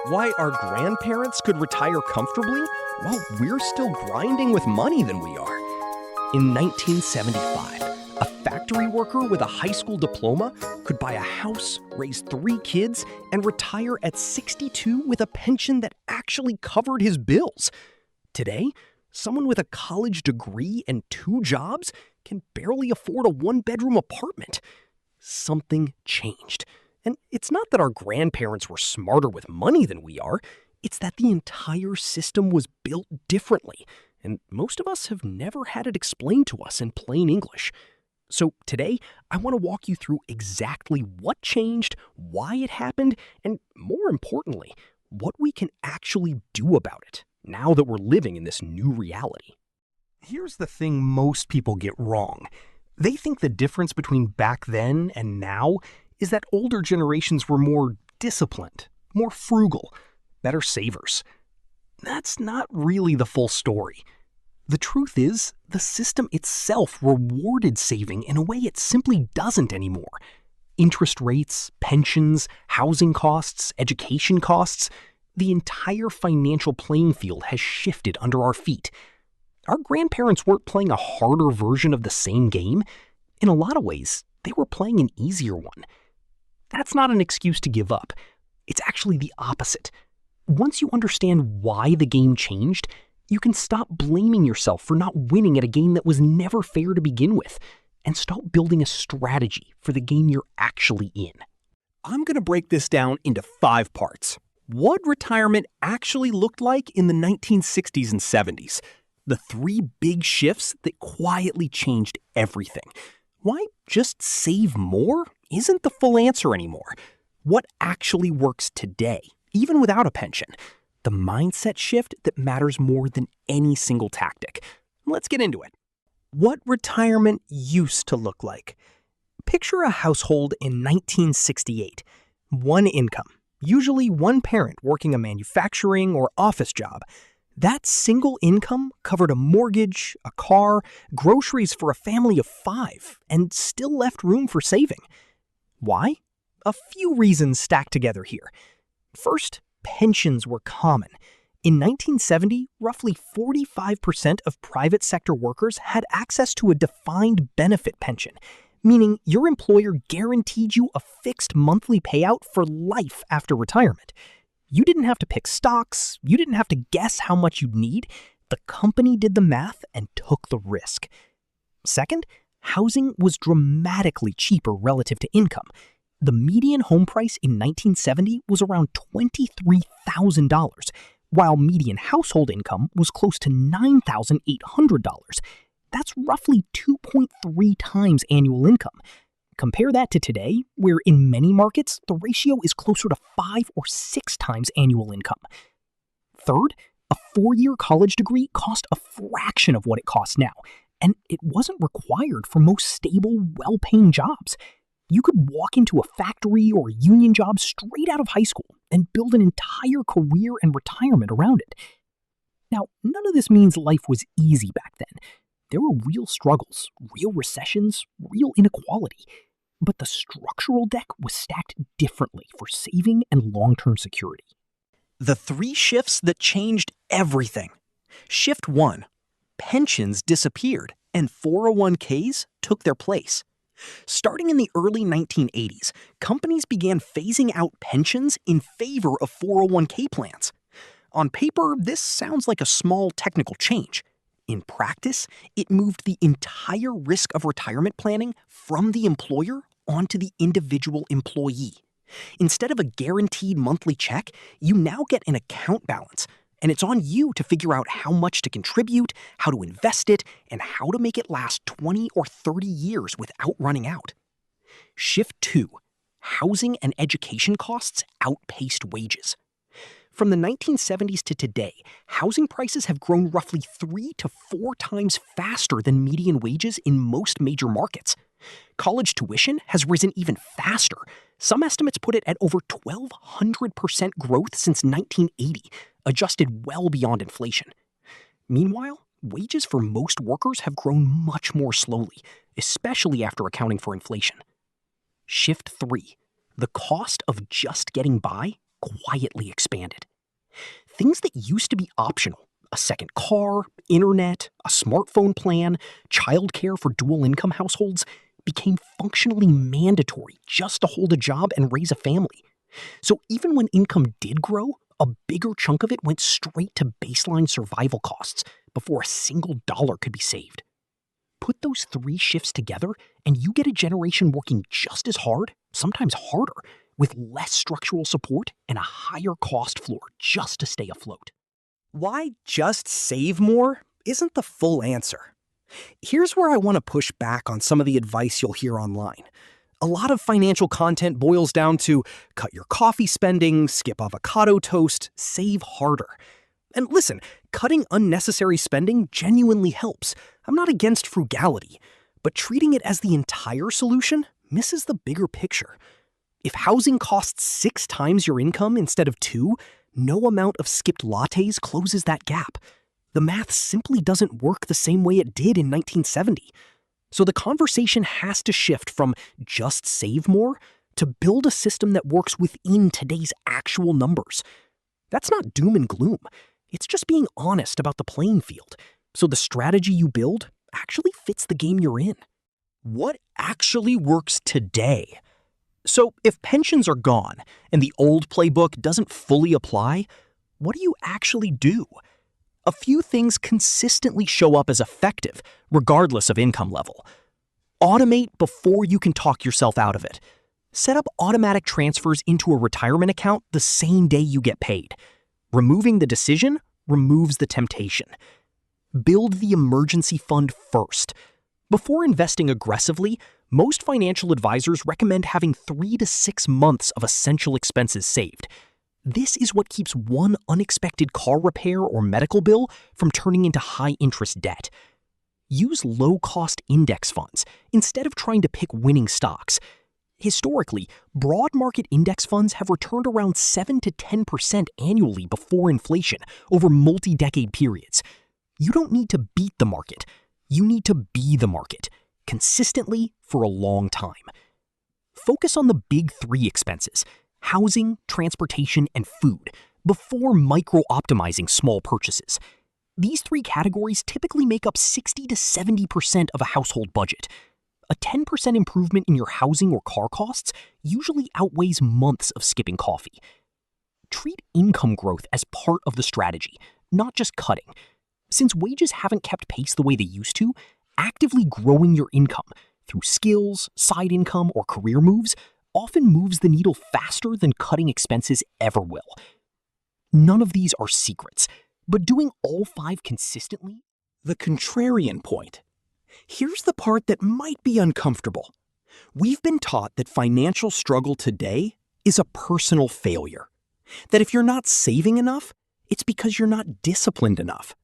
Why our grandparents could retire comfortably while we're still grinding with money than we are. In 1975, a factory worker with a high school diploma could buy a house, raise 3 kids, and retire at 62 with a pension that actually covered his bills. Today, someone with a college degree and 2 jobs can barely afford a 1-bedroom apartment. Something changed. And it's not that our grandparents were smarter with money than we are, it's that the entire system was built differently, and most of us have never had it explained to us in plain English. So today, I want to walk you through exactly what changed, why it happened, and more importantly, what we can actually do about it now that we're living in this new reality. Here's the thing most people get wrong. They think the difference between back then and now is that older generations were more disciplined, more frugal, better savers. That's not really the full story. The truth is, the system itself rewarded saving in a way it simply doesn't anymore. Interest rates, pensions, housing costs, education costs, the entire financial playing field has shifted under our feet. Our grandparents weren't playing a harder version of the same game. In a lot of ways, they were playing an easier one. That's not an excuse to give up. It's actually the opposite. Once you understand why the game changed, you can stop blaming yourself for not winning at a game that was never fair to begin with, and start building a strategy for the game you're actually in. I'm going to break this down into 5 parts. What retirement actually looked like in the 1960s and 70s. The 3 big shifts that quietly changed everything. Why just save more isn't the full answer anymore. What actually works today, even without a pension? The mindset shift that matters more than any single tactic. Let's get into it. What retirement used to look like. Picture a household in 1968. One income, usually one parent working a manufacturing or office job. That single income covered a mortgage, a car, groceries for a family of 5, and still left room for saving. Why? A few reasons stacked together here. First, pensions were common. In 1970, roughly 45% of private sector workers had access to a defined benefit pension, meaning your employer guaranteed you a fixed monthly payout for life after retirement. You didn't have to pick stocks, you didn't have to guess how much you'd need. The company did the math and took the risk. Second, housing was dramatically cheaper relative to income. The median home price in 1970 was around $23,000, while median household income was close to $9,800. That's roughly 2.3 times annual income. Compare that to today, where in many markets, the ratio is closer to 5 or 6 times annual income. Third, a 4-year college degree cost a fraction of what it costs now, and it wasn't required for most stable, well-paying jobs. You could walk into a factory or union job straight out of high school and build an entire career and retirement around it. Now, none of this means life was easy back then. There were real struggles, real recessions, real inequality. But the structural deck was stacked differently for saving and long-term security. The 3 shifts that changed everything. Shift 1. Pensions disappeared and 401ks took their place. Starting in the early 1980s, companies began phasing out pensions in favor of 401k plans. On paper, this sounds like a small technical change. In practice, it moved the entire risk of retirement planning from the employer onto the individual employee. Instead of a guaranteed monthly check, you now get an account balance, and it's on you to figure out how much to contribute, how to invest it, and how to make it last 20 or 30 years without running out. Shift 2. Housing and education costs outpaced wages. From the 1970s to today, housing prices have grown roughly 3 to 4 times faster than median wages in most major markets. College tuition has risen even faster. Some estimates put it at over 1,200% growth since 1980, adjusted well beyond inflation. Meanwhile, wages for most workers have grown much more slowly, especially after accounting for inflation. Shift 3. The cost of just getting by quietly expanded. Things that used to be optional, a second car, internet, a smartphone plan, childcare for dual-income households, became functionally mandatory just to hold a job and raise a family. So even when income did grow, a bigger chunk of it went straight to baseline survival costs before a single dollar could be saved. Put those three shifts together, and you get a generation working just as hard, sometimes harder, with less structural support and a higher cost floor just to stay afloat. Why just save more isn't the full answer. Here's where I want to push back on some of the advice you'll hear online. A lot of financial content boils down to cut your coffee spending, skip avocado toast, save harder. And listen, cutting unnecessary spending genuinely helps. I'm not against frugality, but treating it as the entire solution misses the bigger picture. If housing costs 6 times your income instead of 2, no amount of skipped lattes closes that gap. The math simply doesn't work the same way it did in 1970. So the conversation has to shift from just save more to build a system that works within today's actual numbers. That's not doom and gloom. It's just being honest about the playing field, so the strategy you build actually fits the game you're in. What actually works today? So if pensions are gone and the old playbook doesn't fully apply, what do you actually do? A few things consistently show up as effective, regardless of income level. Automate before you can talk yourself out of it. Set up automatic transfers into a retirement account the same day you get paid. Removing the decision removes the temptation. Build the emergency fund first. Before investing aggressively, most financial advisors recommend having 3 to 6 months of essential expenses saved. This is what keeps one unexpected car repair or medical bill from turning into high-interest debt. Use low-cost index funds instead of trying to pick winning stocks. Historically, broad market index funds have returned around 7 to 10% annually before inflation over multi-decade periods. You don't need to beat the market. You need to be the market, consistently for a long time. Focus on the big 3 expenses: housing, transportation, and food, before micro-optimizing small purchases. These 3 categories typically make up 60 to 70% of a household budget. A 10% improvement in your housing or car costs usually outweighs months of skipping coffee. Treat income growth as part of the strategy, not just cutting. Since wages haven't kept pace the way they used to, actively growing your income through skills, side income, or career moves often moves the needle faster than cutting expenses ever will. None of these are secrets, but doing all 5 consistently? The contrarian point. Here's the part that might be uncomfortable. We've been taught that financial struggle today is a personal failure. That if you're not saving enough, it's because you're not disciplined enough.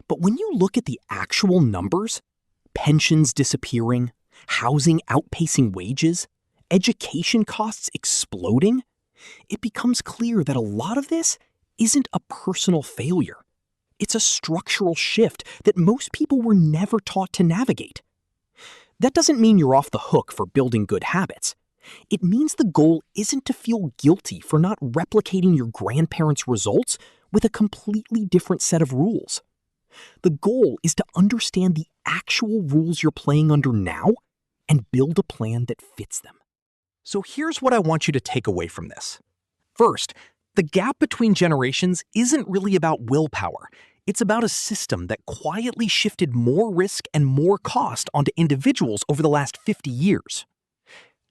But when you look at the actual numbers, pensions disappearing, housing outpacing wages, education costs exploding, it becomes clear that a lot of this isn't a personal failure. It's a structural shift that most people were never taught to navigate. That doesn't mean you're off the hook for building good habits. It means the goal isn't to feel guilty for not replicating your grandparents' results with a completely different set of rules. The goal is to understand the actual rules you're playing under now and build a plan that fits them. So here's what I want you to take away from this. First, the gap between generations isn't really about willpower. It's about a system that quietly shifted more risk and more cost onto individuals over the last 50 years.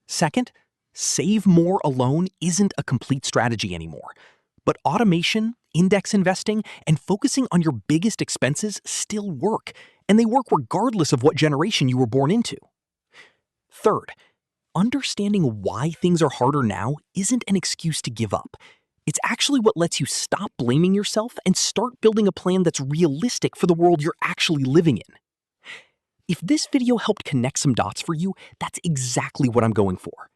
Second, save more alone isn't a complete strategy anymore. But automation, index investing, and focusing on your biggest expenses still work, and they work regardless of what generation you were born into. Third, understanding why things are harder now isn't an excuse to give up. It's actually what lets you stop blaming yourself and start building a plan that's realistic for the world you're actually living in. If this video helped connect some dots for you, that's exactly what I'm going for.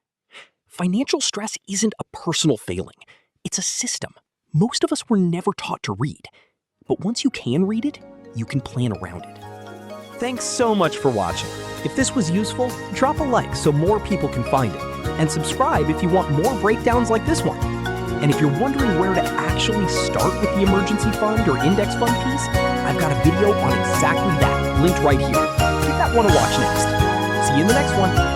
Financial stress isn't a personal failing. It's a system. Most of us were never taught to read. But once you can read it, you can plan around it. Thanks so much for watching. If this was useful, drop a like so more people can find it. And subscribe if you want more breakdowns like this one. And if you're wondering where to actually start with the emergency fund or index fund piece, I've got a video on exactly that, linked right here. Give that one a watch next. See you in the next one.